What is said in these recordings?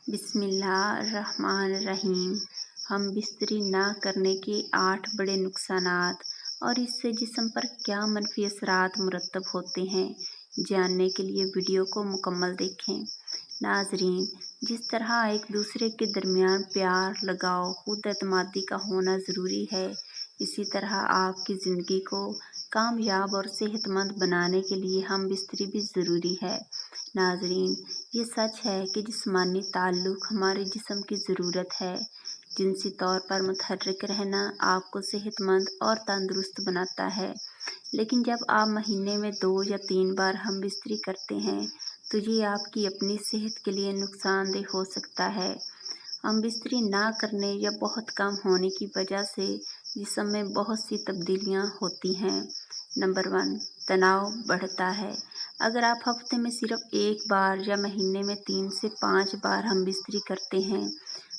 बिस्मिल्लाहिर्रहमानिर्रहीम। हम बिस्तरी ना करने के 8 बड़े नुकसानात और इससे जिस्म पर क्या मनफी असरात मुरतब होते हैं, जानने के लिए वीडियो को मुकम्मल देखें। नाजरीन, जिस तरह एक दूसरे के दरमियान प्यार, लगाव, खुद एतमादी का होना ज़रूरी है, इसी तरह आपकी ज़िंदगी को कामयाब और सेहतमंद बनाने के लिए हम बिस्तरी भी ज़रूरी है। नाजरीन, ये सच है कि जिस्मानी ताल्लुक़ हमारे जिस्म की ज़रूरत है। जिनसी तौर पर मुतहर्रिक रहना आपको सेहतमंद और तंदुरुस्त बनाता है, लेकिन जब आप महीने में 2 या 3 बार हम बिस्तरी करते हैं तो ये आपकी अपनी सेहत के लिए नुकसानदेह हो सकता है। हम बिस्तरी ना करने या बहुत कम होने की वजह से जिस्म में बहुत सी तब्दीलियां होती हैं। नंबर 1, तनाव बढ़ता है। अगर आप हफ्ते में सिर्फ 1 बार या महीने में 3 से 5 बार हम बिस्तरी करते हैं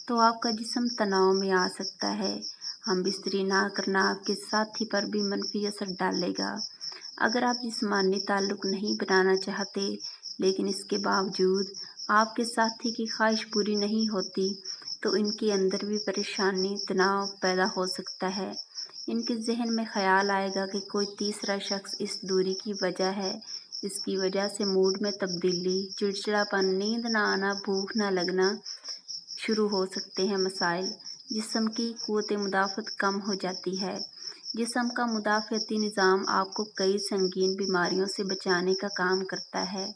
तो आपका जिस्म तनाव में आ सकता है। हम बिस्तरी ना करना आपके साथी पर भी मनफी असर डालेगा। अगर आप जिस्मानी ताल्लुक़ नहीं बनाना चाहते, लेकिन इसके बावजूद आपके साथी की ख्वाहिश पूरी नहीं होती, तो इनके अंदर भी परेशानी, तनाव पैदा हो सकता है। इनके जहन में ख्याल आएगा कि कोई तीसरा शख्स इस दूरी की वजह है। इसकी वजह से मूड में तब्दीली, चिड़चिड़ापन, नींद ना आना, भूख ना लगना शुरू हो सकते हैं मसाइल। जिस्म की क़ुव्वत मुदाफ़त कम हो जाती है। जिस्म का मुदाफ़ती निज़ाम आपको कई संगीन बीमारियों से बचाने का काम करता है।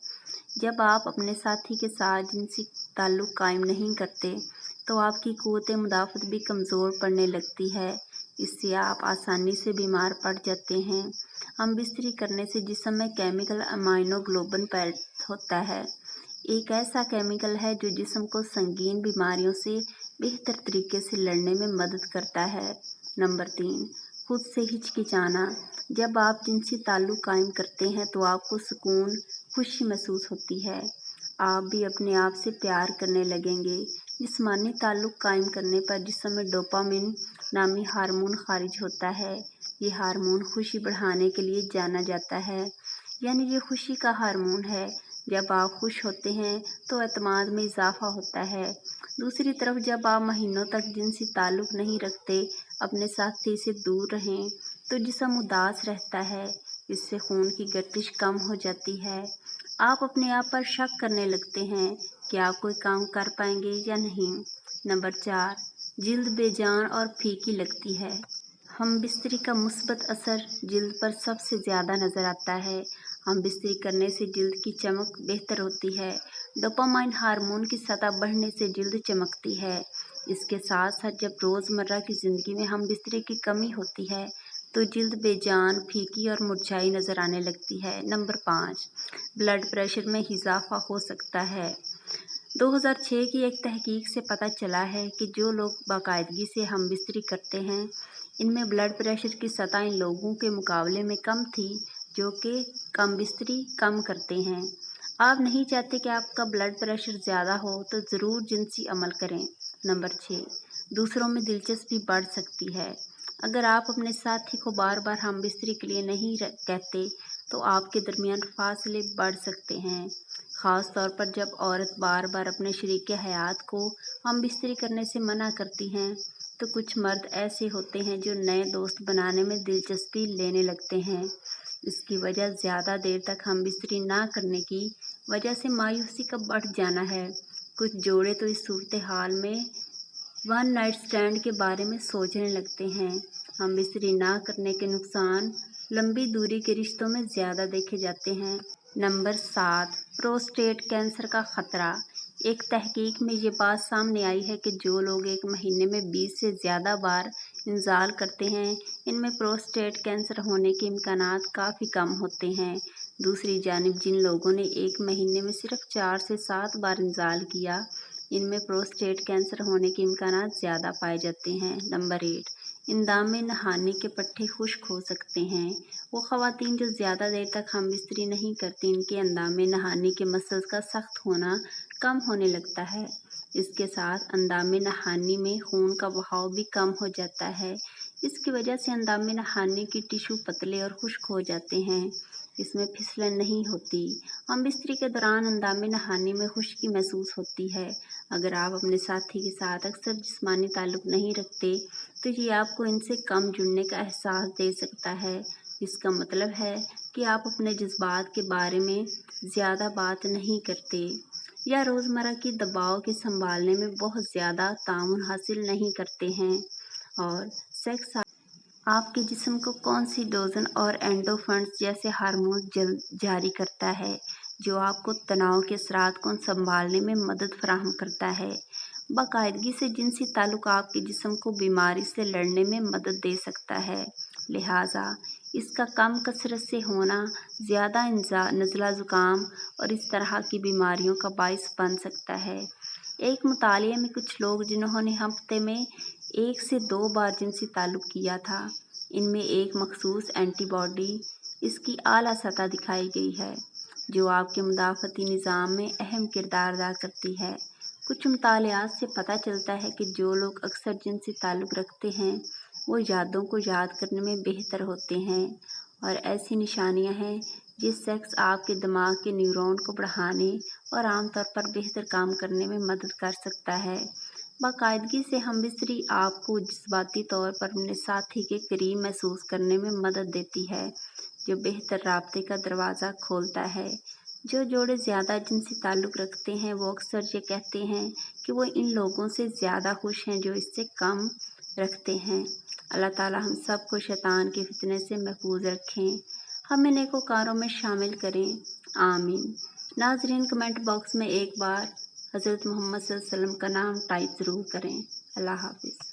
जब आप अपने साथी के साथ जिनसी ताल्लुक़ कायम नहीं करते तो आपकी क़ुव्वत मुदाफ़त भी कमज़ोर पड़ने लगती है। इससे आप आसानी से बीमार पड़ जाते हैं। हम बिस्तरी करने से जिस्म में केमिकल इम्यूनोग्लोबुलिन पैदा होता है। एक ऐसा केमिकल है जो जिस्म को संगीन बीमारियों से बेहतर तरीके से लड़ने में मदद करता है। नंबर 3, खुद से हिचकिचाना। जब आप जिनसी ताल्लुक़ कायम करते हैं तो आपको सुकून, खुशी महसूस होती है। आप भी अपने आप से प्यार करने लगेंगे। जिस्मानी ताल्लुक़ कायम करने पर जिस्म में डोपामिन नामी हार्मोन खारिज होता है। ये हार्मोन खुशी बढ़ाने के लिए जाना जाता है, यानी ये खुशी का हार्मोन है। जब आप खुश होते हैं तो एतमाद में इजाफा होता है। दूसरी तरफ जब आप महीनों तक जिनसी ताल्लुक़ नहीं रखते, अपने साथी से दूर रहें, तो जिस्म उदास रहता है। इससे खून की गर्दिश कम हो जाती है। आप अपने आप पर शक करने लगते हैं कि आप कोई काम कर पाएंगे या नहीं। नंबर 4, जिल्द बेजान और फीकी लगती है। हम बिस्तरी का मुस्बत असर जिल्द पर सबसे ज़्यादा नज़र आता है। हम बिस्तरी करने से जिल्द की चमक बेहतर होती है। डोपामाइन हार्मोन की सतह बढ़ने से जिल्द चमकती है। इसके साथ साथ जब रोज़मर्रा की ज़िंदगी में हम बिस्तरी की कमी होती है तो जिल्द बेजान, फीकी और मुरझाई नज़र आने लगती है। नंबर 5, ब्लड प्रेशर में इजाफा हो सकता है। 2006 की एक तहकीक से पता चला है कि जो लोग बाकायदगी से हम बिस्तरी करते हैं, इनमें ब्लड प्रेशर की सतह इन लोगों के मुकाबले में कम थी जो कि कम बिस्तरी कम करते हैं। आप नहीं चाहते कि आपका ब्लड प्रेशर ज़्यादा हो तो ज़रूर जिनसी अमल करें। नंबर 6, दूसरों में दिलचस्पी बढ़ सकती है। अगर आप अपने साथी को बार बार हम बिस्तरी के लिए नहीं कहते तो आपके दरमियान फासले बढ़ सकते हैं। ख़ास तौर पर जब औरत बार बार अपने शरीक हयात को हम बिस्तरी करने से मना करती हैं, तो कुछ मर्द ऐसे होते हैं जो नए दोस्त बनाने में दिलचस्पी लेने लगते हैं। इसकी वजह ज़्यादा देर तक हम बिस्तरी ना करने की वजह से मायूसी का बढ़ जाना है। कुछ जोड़े तो इस सूरत हाल में वन नाइट स्टैंड के बारे में सोचने लगते हैं। हम बिस्तरी ना करने के नुकसान लंबी दूरी के रिश्तों में ज़्यादा देखे जाते हैं। नंबर 7, प्रोस्टेट कैंसर का ख़तरा। एक तहकीक में ये बात सामने आई है कि जो लोग एक महीने में 20 से ज़्यादा बार इंजाल करते हैं, इनमें प्रोस्टेट कैंसर होने के इम्कानात काफ़ी कम होते हैं। दूसरी जानिब जिन लोगों ने एक महीने में सिर्फ 4 से 7 बार इंजाल किया, इनमें प्रोस्टेट कैंसर होने के इम्कानात ज़्यादा पाए जाते हैं। नंबर 8, इंदाम में नहाने के पट्टे खुश्क हो सकते हैं। वो ख़वातीन जो ज़्यादा देर तक हम बिस्तरी नहीं करती, इनके अंदाम में नहाने के मसल्स का सख्त होना कम होने लगता है। इसके साथ अंदाम में नहाने में खून का बहाव भी कम हो जाता है। इसकी वजह से अंदाम में नहाने की टिश्यू पतले और खुश्क हो जाते हैं। इसमें फिसलन नहीं होती। हम बिस्तरी के दौरान अंदाम में नहाने में खुश्की महसूस होती है। अगर आप अपने साथी के साथ अक्सर जिस्मानी ताल्लुक़ नहीं रखते तो ये आपको इनसे कम जुड़ने का एहसास दे सकता है। इसका मतलब है कि आप अपने जज्बात के बारे में ज़्यादा बात नहीं करते या रोज़मर्रा के दबाव के संभालने में बहुत ज़्यादा तामुन हासिल नहीं करते हैं। और सेक्स आपके जिस्म को कॉन्स्टिट्यूशन और एंडोर्फिन्स जैसे हार्मोन जारी करता है, जो आपको तनाव के असरात को संभालने में मदद फराहम करता है। बाकायदगी से जिनसी ताल्लुक़ आपके जिस्म को बीमारी से लड़ने में मदद दे सकता है, लिहाजा इसका कम कसरत से होना ज़्यादा नज़ला ज़ुकाम और इस तरह की बीमारियों का बाइस बन सकता है। एक मुतालिए में कुछ लोग जिन्होंने हफ्ते में 1 से 2 बार जिनसी ताल्लुक़ किया था, इनमें एक मखसूस एंटीबॉडी इसकी आला सतह दिखाई गई है, जो आपके मुदाफ़ती निज़ाम में अहम किरदार अदा करती है। कुछ मुतालियात से पता चलता है कि जो लोग अक्सर जिनसी ताल्लुक़ रखते हैं, वो यादों को याद करने में बेहतर होते हैं। और ऐसी निशानियां हैं जिस सेक्स आपके दिमाग के न्यूरॉन को बढ़ाने और आमतौर पर बेहतर काम करने में मदद कर सकता है। बाकायदगी से हमबिस्तरी आपको जज्बाती तौर पर अपने साथी के करीब महसूस करने में मदद देती है, जो बेहतर राब्ते का दरवाज़ा खोलता है। जो जोड़े ज़्यादा जिनसी ताल्लुक़ रखते हैं वो अक्सर ये कहते हैं कि वो इन लोगों से ज़्यादा खुश हैं जो इससे कम रखते हैं। अल्लाह ताला हम सबको शैतान के फितने से महफूज रखें, हमें नेकोकारों में शामिल करें, आमीन। नाज़रीन, कमेंट बॉक्स में एक बार हज़रत मोहम्मद सल्लल्लाहु अलैहि वसल्लम का नाम टाइप ज़रूर करें। अल्लाह हाफ़िज़।